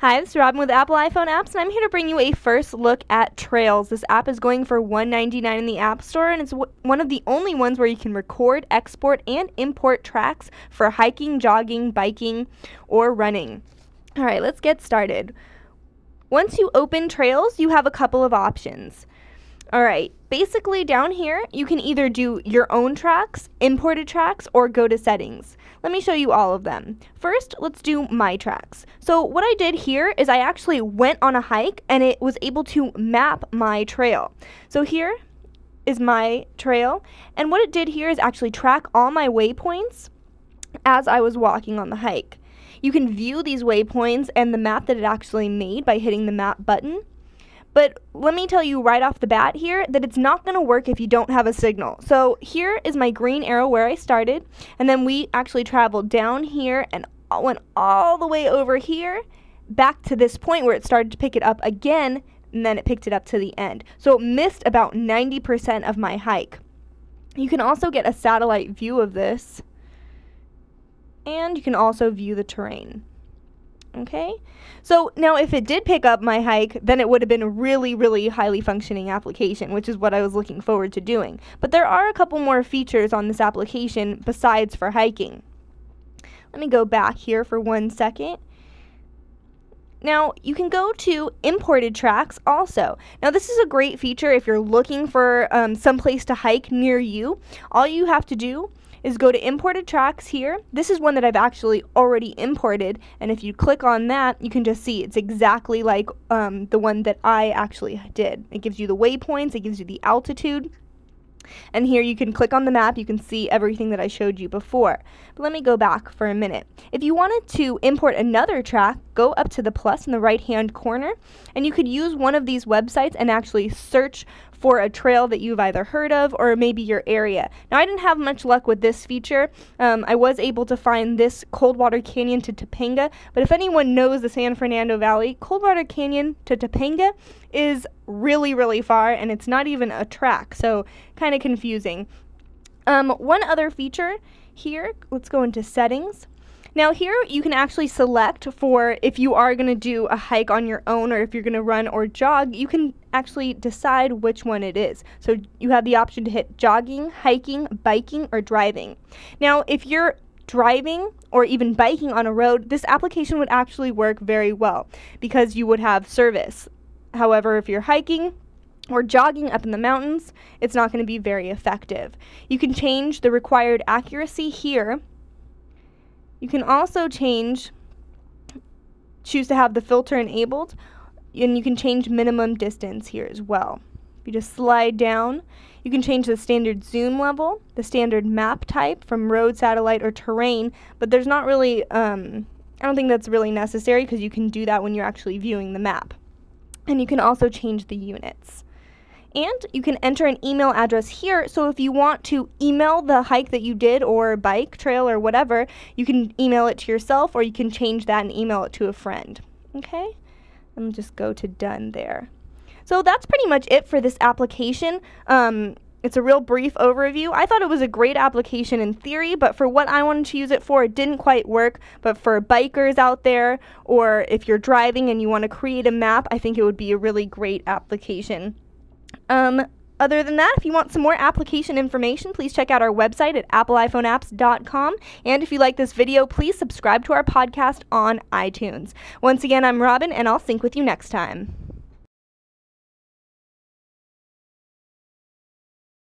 Hi, this is Robin with Apple iPhone Apps, and I'm here to bring you a first look at Trails. This app is going for $1.99 in the App Store, and it's one of the only ones where you can record, export, and import tracks for hiking, jogging, biking, or running. All right, let's get started. Once you open Trails, you have a couple of options. All right, basically down here, you can either do your own tracks, imported tracks, or go to settings. Let me show you all of them. First, let's do my tracks. So what I did here is I actually went on a hike and it was able to map my trail. So here is my trail, and what it did here is actually track all my waypoints as I was walking on the hike. You can view these waypoints and the map that it actually made by hitting the map button. But let me tell you right off the bat here that it's not going to work if you don't have a signal. So here is my green arrow where I started, and then we actually traveled down here and went all the way over here back to this point where it started to pick it up again, and then it picked it up to the end. So it missed about 90% of my hike. You can also get a satellite view of this, and you can also view the terrain. Okay, so now if it did pick up my hike, then it would have been a really, really highly functioning application, which is what I was looking forward to doing. But there are a couple more features on this application besides for hiking. Let me go back here for 1 second. Now, you can go to imported tracks also. Now, this is a great feature if you're looking for some place to hike near you. All you have to do is go to imported tracks here. This is one that I've actually already imported, and if you click on that, you can just see it's exactly like the one that I actually did. It gives you the waypoints, it gives you the altitude, and here you can click on the map, you can see everything that I showed you before. But let me go back for a minute. If you wanted to import another track, go up to the plus in the right hand corner, and you could use one of these websites and actually search for a trail that you've either heard of or maybe your area. Now, I didn't have much luck with this feature. I was able to find this Coldwater Canyon to Topanga, but if anyone knows the San Fernando Valley, Coldwater Canyon to Topanga is really, really far, and it's not even a track, so kind of confusing. One other feature here, let's go into settings. Now here you can actually select for if you are going to do a hike on your own or if you're going to run or jog, you can actually decide which one it is. So you have the option to hit jogging, hiking, biking, or driving. Now if you're driving or even biking on a road, this application would actually work very well because you would have service. However, if you're hiking or jogging up in the mountains, it's not going to be very effective. You can change the required accuracy here. You can also choose to have the filter enabled, and you can change minimum distance here as well. If you just slide down, you can change the standard zoom level, the standard map type from road, satellite, or terrain, but there's not really, I don't think that's really necessary because you can do that when you're actually viewing the map. And you can also change the units. And you can enter an email address here, so if you want to email the hike that you did or bike, trail, or whatever, you can email it to yourself or you can change that and email it to a friend. Okay? And just go to done there. So that's pretty much it for this application. It's a real brief overview. I thought it was a great application in theory, but for what I wanted to use it for, it didn't quite work. But for bikers out there, or if you're driving and you want to create a map, I think it would be a really great application. Other than that, if you want some more application information, please check out our website at appleiPhoneapps.com. And if you like this video, please subscribe to our podcast on iTunes. Once again, I'm Robin, and I'll sync with you next time.